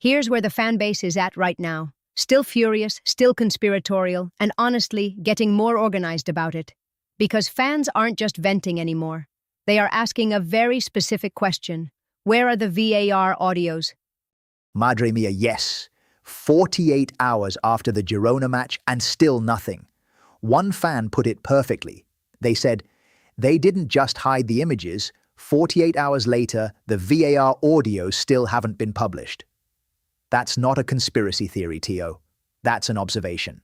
Here's where the fan base is at right now. Still furious, still conspiratorial, and honestly, getting more organized about it. Because fans aren't just venting anymore. They are asking a very specific question. Where are the VAR audios? Madre mia, yes. 48 hours after the Girona match and still nothing. One fan put it perfectly. They said, they didn't just hide the images. 48 hours later, the VAR audios still haven't been published. That's not a conspiracy theory, Tio. That's an observation.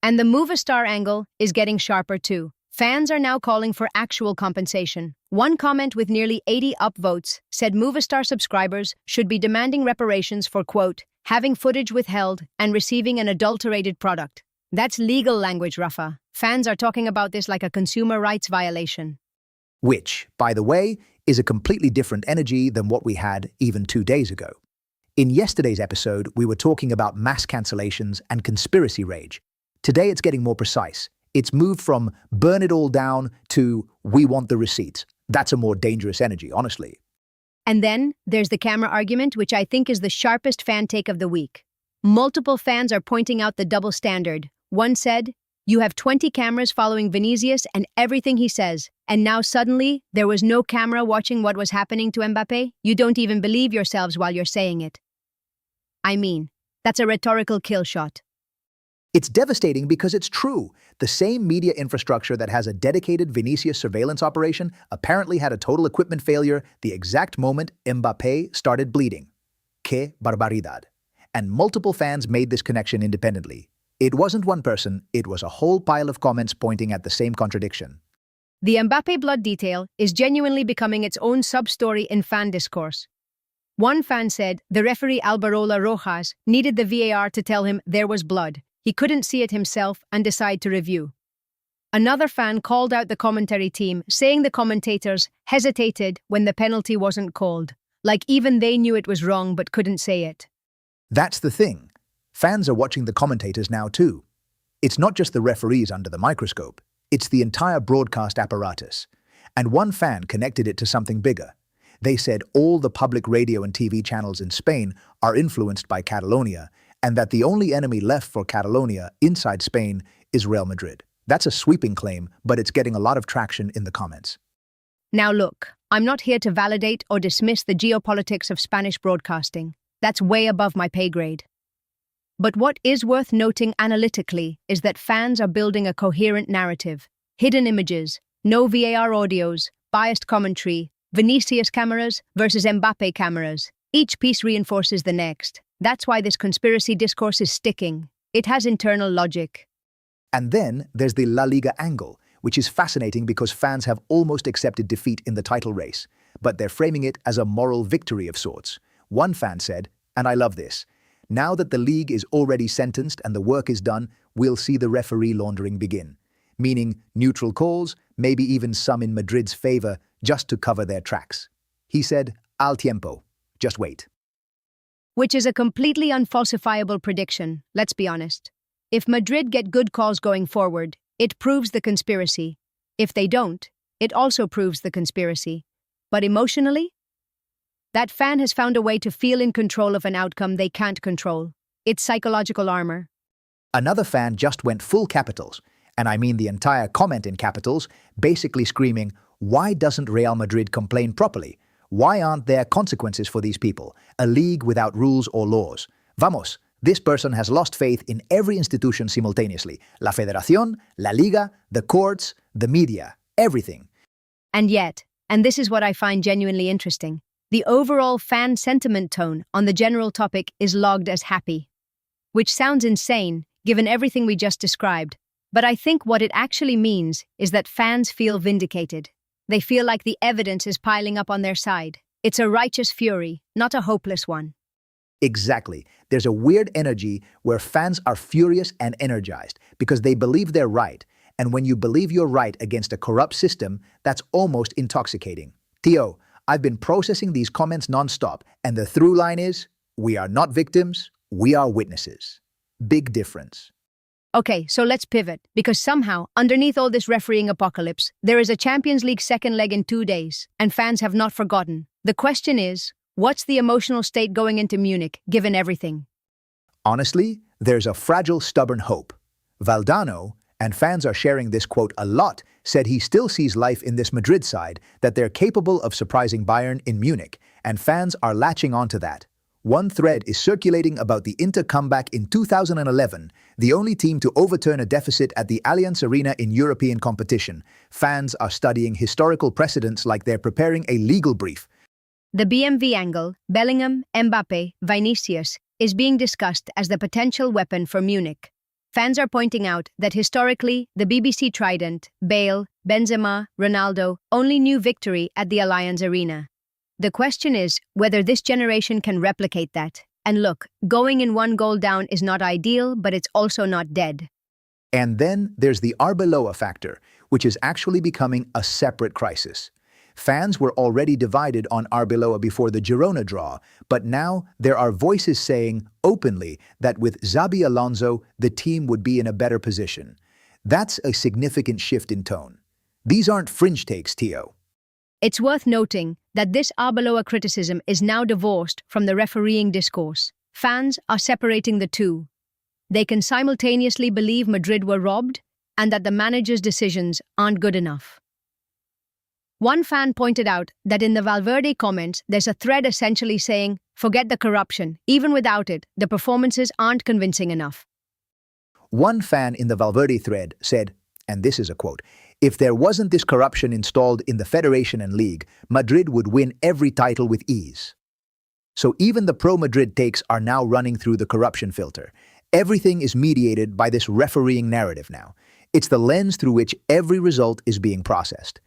And the Movistar angle is getting sharper too. Fans are now calling for actual compensation. One comment with nearly 80 upvotes said Movistar subscribers should be demanding reparations for, quote, having footage withheld and receiving an adulterated product. That's legal language, Rafa. Fans are talking about this like a consumer rights violation. Which, by the way, is a completely different energy than what we had even 2 days ago. In yesterday's episode, we were talking about mass cancellations and conspiracy rage. Today it's getting more precise. It's moved from burn it all down to we want the receipts. That's a more dangerous energy, honestly. And then there's the camera argument, which I think is the sharpest fan take of the week. Multiple fans are pointing out the double standard. One said, you have 20 cameras following Vinicius and everything he says, and now suddenly there was no camera watching what was happening to Mbappé? You don't even believe yourselves while you're saying it. I mean, that's a rhetorical kill shot. It's devastating because it's true. The same media infrastructure that has a dedicated Vinicius surveillance operation apparently had a total equipment failure the exact moment Mbappé started bleeding. Que barbaridad. And multiple fans made this connection independently. It wasn't one person, it was a whole pile of comments pointing at the same contradiction. The Mbappé blood detail is genuinely becoming its own sub-story in fan discourse. One fan said the referee Alberola Rojas needed the VAR to tell him there was blood. He couldn't see it himself and decided to review. Another fan called out the commentary team, saying the commentators hesitated when the penalty wasn't called, like even they knew it was wrong but couldn't say it. That's the thing. Fans are watching the commentators now too. It's not just the referees under the microscope, it's the entire broadcast apparatus. And one fan connected it to something bigger. They said all the public radio and TV channels in Spain are influenced by Catalonia, and that the only enemy left for Catalonia inside Spain is Real Madrid. That's a sweeping claim, but it's getting a lot of traction in the comments. Now look, I'm not here to validate or dismiss the geopolitics of Spanish broadcasting. That's way above my pay grade. But what is worth noting analytically is that fans are building a coherent narrative. Hidden images, no VAR audios, biased commentary, Vinicius cameras versus Mbappé cameras. Each piece reinforces the next. That's why this conspiracy discourse is sticking. It has internal logic. And then there's the La Liga angle, which is fascinating because fans have almost accepted defeat in the title race, but they're framing it as a moral victory of sorts. One fan said, and I love this, now that the league is already sentenced and the work is done, we'll see the referee laundering begin. Meaning neutral calls, maybe even some in Madrid's favor, just to cover their tracks. He said, al tiempo, just wait. Which is a completely unfalsifiable prediction, let's be honest. If Madrid get good calls going forward, it proves the conspiracy. If they don't, it also proves the conspiracy. But emotionally? That fan has found a way to feel in control of an outcome they can't control. It's psychological armor. Another fan just went full capitals, and I mean the entire comment in capitals, basically screaming, why doesn't Real Madrid complain properly? Why aren't there consequences for these people? A league without rules or laws. Vamos, this person has lost faith in every institution simultaneously. La Federación, La Liga, the courts, the media, everything. And yet, and this is what I find genuinely interesting, the overall fan sentiment tone on the general topic is logged as happy. Which sounds insane, given everything we just described. But I think what it actually means is that fans feel vindicated. They feel like the evidence is piling up on their side. It's a righteous fury, not a hopeless one. Exactly. There's a weird energy where fans are furious and energized because they believe they're right. And when you believe you're right against a corrupt system, that's almost intoxicating. Tio, I've been processing these comments nonstop, and the through line is, we are not victims, we are witnesses. Big difference. Okay, so let's pivot, because somehow, underneath all this refereeing apocalypse, there is a Champions League second leg in 2 days, and fans have not forgotten. The question is, What's the emotional state going into Munich, given everything? Honestly, there's a fragile, stubborn hope. Valdano, and fans are sharing this quote a lot, said he still sees life in this Madrid side, that they're capable of surprising Bayern in Munich, and fans are latching onto that. One thread is circulating about the Inter comeback in 2011, the only team to overturn a deficit at the Allianz Arena in European competition. Fans are studying historical precedents like they're preparing a legal brief. The BMW angle, Bellingham, Mbappé, Vinicius, is being discussed as the potential weapon for Munich. Fans are pointing out that historically, the BBC trident, Bale, Benzema, Ronaldo, only knew victory at the Allianz Arena. The question is whether this generation can replicate that. And look, going in one goal down is not ideal, but it's also not dead. And then there's the Arbeloa factor, which is actually becoming a separate crisis. Fans were already divided on Arbeloa before the Girona draw, but now there are voices saying openly that with Xabi Alonso, the team would be in a better position. That's a significant shift in tone. These aren't fringe takes, Tio. It's worth noting that this Arbeloa criticism is now divorced from the refereeing discourse. Fans are separating the two. They can simultaneously believe Madrid were robbed and that the manager's decisions aren't good enough. One fan pointed out that in the Valverde comments, there's a thread essentially saying, forget the corruption. Even without it, the performances aren't convincing enough. One fan in the Valverde thread said, and this is a quote, "If there wasn't this corruption installed in the Federation and League, Madrid would win every title with ease." So even the pro-Madrid takes are now running through the corruption filter. Everything is mediated by this refereeing narrative now. It's the lens through which every result is being processed.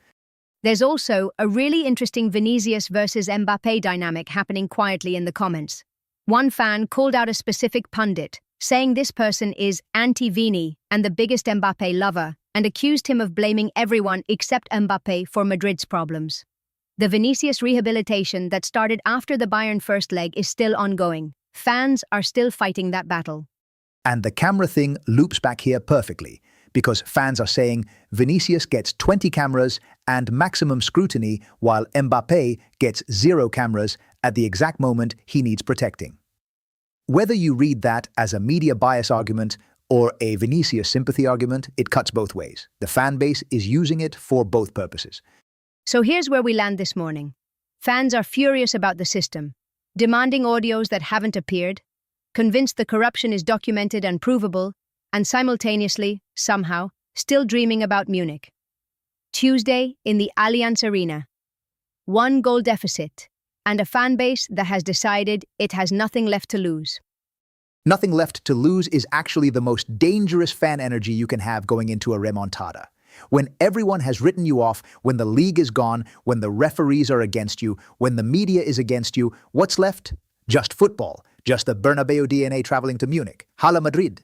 There's also a really interesting Vinicius versus Mbappé dynamic happening quietly in the comments. One fan called out a specific pundit, saying this person is anti-Vini and the biggest Mbappé lover, and accused him of blaming everyone except Mbappé for Madrid's problems. The Vinicius rehabilitation that started after the Bayern first leg is still ongoing. Fans are still fighting that battle. And the camera thing loops back here perfectly, because fans are saying Vinicius gets 20 cameras and maximum scrutiny while Mbappé gets 0 cameras at the exact moment he needs protecting. Whether you read that as a media bias argument or a Vinicius sympathy argument, it cuts both ways. The fan base is using it for both purposes. So here's where we land this morning. Fans are furious about the system, demanding audios that haven't appeared, convinced the corruption is documented and provable, and simultaneously, somehow, still dreaming about Munich. Tuesday in the Allianz Arena. 1 goal deficit, and a fan base that has decided it has nothing left to lose. Nothing left to lose is actually the most dangerous fan energy you can have going into a remontada. When everyone has written you off, when the league is gone, when the referees are against you, when the media is against you, what's left? Just football. Just the Bernabeu DNA traveling to Munich. Hala Madrid.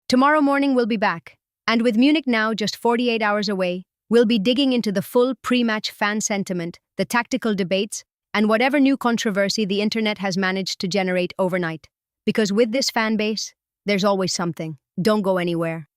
Tomorrow morning we'll be back, and with Munich now just 48 hours away, we'll be digging into the full pre-match fan sentiment, the tactical debates, and whatever new controversy the internet has managed to generate overnight. Because with this fan base, there's always something. Don't go anywhere.